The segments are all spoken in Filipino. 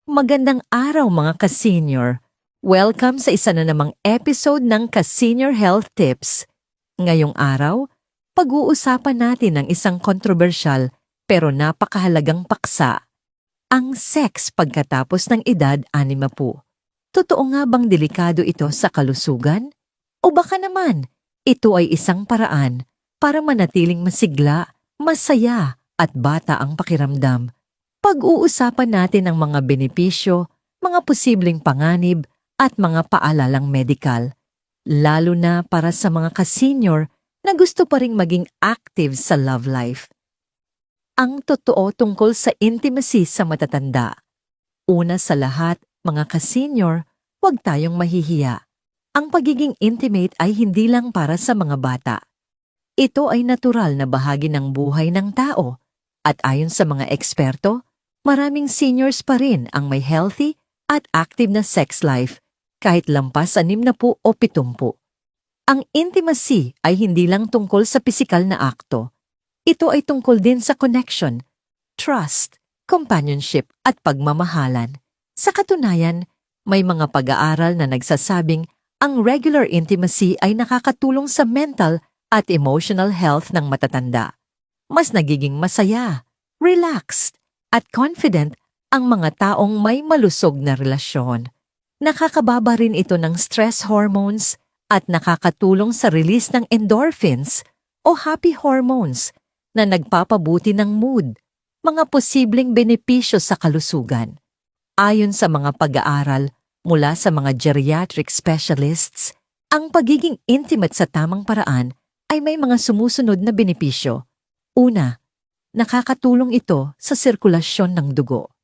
Magandang araw mga ka-senior. Welcome sa isa na namang episode ng Ka-Senior Health Tips. Ngayong araw, pag-uusapan natin ang isang kontrobersyal pero napakahalagang paksa. Ang sex pagkatapos ng edad 60. Totoo nga bang delikado ito sa kalusugan? O baka naman, ito ay isang paraan para manatiling masigla, masaya at bata ang pakiramdam. Pag-uusapan natin ang mga benepisyo, mga posibleng panganib at mga paalalang medikal, lalo na para sa mga ka-senior na gusto pa ring maging active sa love life. Ang totoo tungkol sa intimacy sa matatanda. Una sa lahat, mga ka-senior, huwag tayong mahihiya. Ang pagiging intimate ay hindi lang para sa mga bata. Ito ay natural na bahagi ng buhay ng tao at ayon sa mga eksperto, maraming seniors pa rin ang may healthy at active na sex life kahit lampas 60 o 70. Ang intimacy ay hindi lang tungkol sa pisikal na akto. Ito ay tungkol din sa connection, trust, companionship at pagmamahalan. Sa katunayan, may mga pag-aaral na nagsasabing ang regular intimacy ay nakakatulong sa mental at emotional health ng matatanda. Mas nagiging masaya, relaxed, at confident ang mga taong may malusog na relasyon. Nakakababa rin ito ng stress hormones at nakakatulong sa release ng endorphins o happy hormones na nagpapabuti ng mood, mga posibleng benepisyo sa kalusugan. Ayon sa mga pag-aaral mula sa mga geriatric specialists, ang pagiging intimate sa tamang paraan ay may mga sumusunod na benepisyo. Una, nakakatulong ito sa sirkulasyon ng dugo.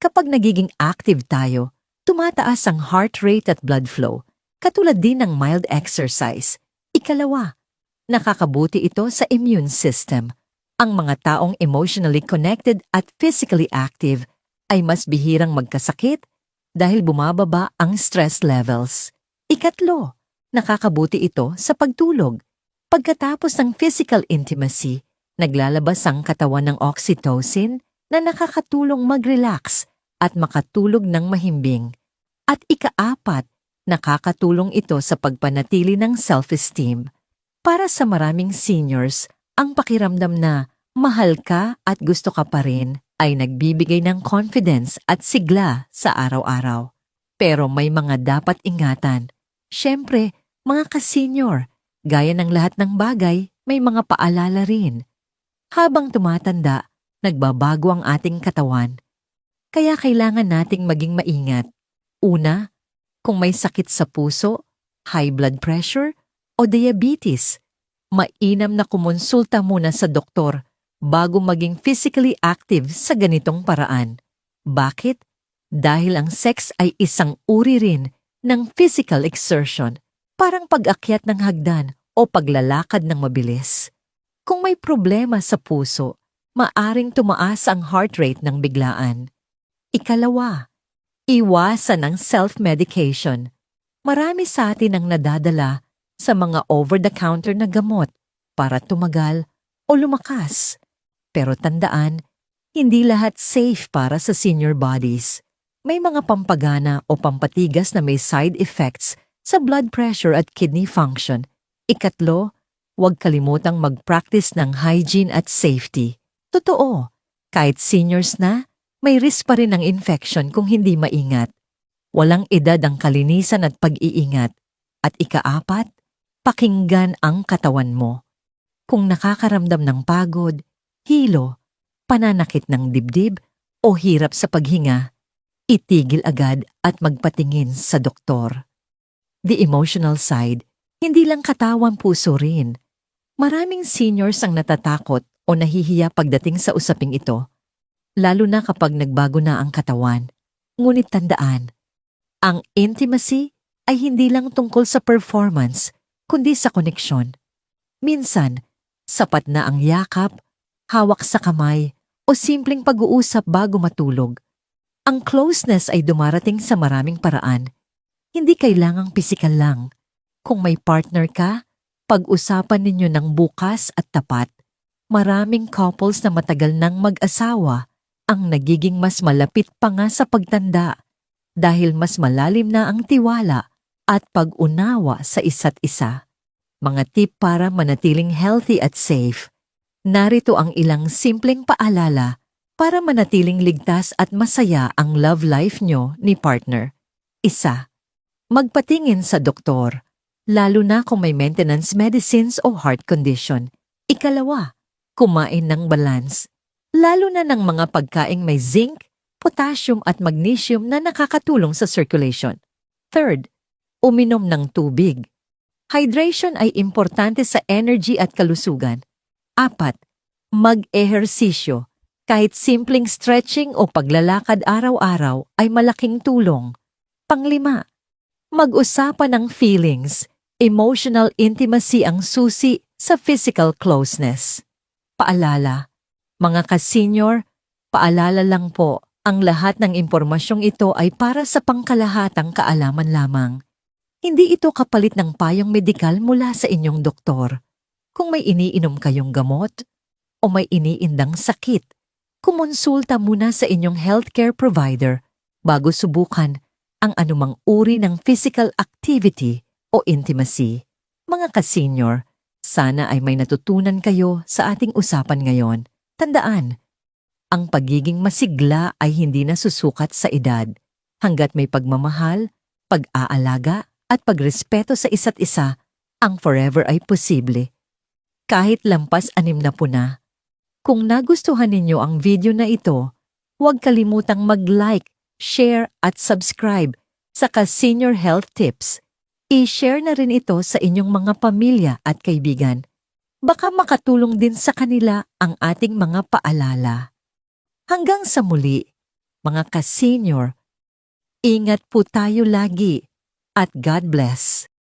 Kapag nagiging active tayo, tumataas ang heart rate at blood flow, katulad din ng mild exercise. Ikalawa, nakakabuti ito sa immune system. Ang mga taong emotionally connected at physically active ay mas bihirang magkasakit dahil bumababa ang stress levels. Ikatlo, nakakabuti ito sa pagtulog. Pagkatapos ng physical intimacy, naglalabas ang katawan ng oxytocin na nakakatulong mag-relax at makatulog ng mahimbing. At ikaapat, nakakatulong ito sa pagpanatili ng self-esteem. Para sa maraming seniors, ang pakiramdam na mahal ka at gusto ka pa rin ay nagbibigay ng confidence at sigla sa araw-araw. Pero may mga dapat ingatan. Siyempre, mga ka-senior, gaya ng lahat ng bagay, may mga paalala rin. Habang tumatanda, nagbabago ang ating katawan. Kaya kailangan nating maging maingat. Una, kung may sakit sa puso, high blood pressure, o diabetes, mainam na kumonsulta muna sa doktor bago maging physically active sa ganitong paraan. Bakit? Dahil ang sex ay isang uri rin ng physical exertion, parang pag-akyat ng hagdan o paglalakad ng mabilis. Kung may problema sa puso, maaring tumaas ang heart rate ng biglaan. Ikalawa, iwasan ang self-medication. Marami sa atin ang nadadala sa mga over-the-counter na gamot para tumagal o lumakas. Pero tandaan, hindi lahat safe para sa senior bodies. May mga pampagana o pampatigas na may side effects sa blood pressure at kidney function. Ikatlo, huwag kalimutang mag-practice ng hygiene at safety. Totoo, kahit seniors na, may risk pa rin ng infection kung hindi maingat. Walang edad ang kalinisan at pag-iingat. At ikaapat, pakinggan ang katawan mo. Kung nakakaramdam ng pagod, hilo, pananakit ng dibdib o hirap sa paghinga, itigil agad at magpatingin sa doktor. The emotional side, hindi lang katawan, puso rin. Maraming seniors ang natatakot o nahihiya pagdating sa usaping ito, lalo na kapag nagbago na ang katawan. Ngunit tandaan, ang intimacy ay hindi lang tungkol sa performance, kundi sa koneksyon. Minsan, sapat na ang yakap, hawak sa kamay, o simpleng pag-uusap bago matulog. Ang closeness ay dumarating sa maraming paraan. Hindi kailangang pisikal lang. Kung may partner ka, pag-usapan ninyo ng bukas at tapat. Maraming couples na matagal nang mag-asawa ang nagiging mas malapit pa nga sa pagtanda dahil mas malalim na ang tiwala at pag-unawa sa isa't isa. Mga tip para manatiling healthy at safe. Narito ang ilang simpleng paalala para manatiling ligtas at masaya ang love life nyo ni partner. 1. Magpatingin sa doktor, lalo na kung may maintenance medicines o heart condition. 2. Kumain ng balance, lalo na ng mga pagkaing may zinc, potassium at magnesium na nakakatulong sa circulation. 3. Uminom ng tubig. Hydration ay importante sa energy at kalusugan. 4. Mag-ehersisyo. Kahit simpleng stretching o paglalakad araw-araw ay malaking tulong. 5. Mag-usapan ng feelings. Emotional intimacy ang susi sa physical closeness. Paalala, mga ka-senior, paalala lang po, ang lahat ng impormasyong ito ay para sa pangkalahatang kaalaman lamang. Hindi ito kapalit ng payong medikal mula sa inyong doktor. Kung may iniinom kayong gamot o may iniindang sakit, kumonsulta muna sa inyong healthcare provider bago subukan ang anumang uri ng physical activity o intimacy. Mga ka-senior, sana ay may natutunan kayo sa ating usapan ngayon. Tandaan, ang pagiging masigla ay hindi nasusukat sa edad. Hanggat may pagmamahal, pag-aalaga, at pagrespeto sa isa't isa, ang forever ay posible. Kahit lampas 60 na. Kung nagustuhan ninyo ang video na ito, huwag kalimutang mag-like, share at subscribe sa Ka-Senior Health Tips. I-share na rin ito sa inyong mga pamilya at kaibigan. Baka makatulong din sa kanila ang ating mga paalala. Hanggang sa muli, mga ka-senior, ingat po tayo lagi at God bless.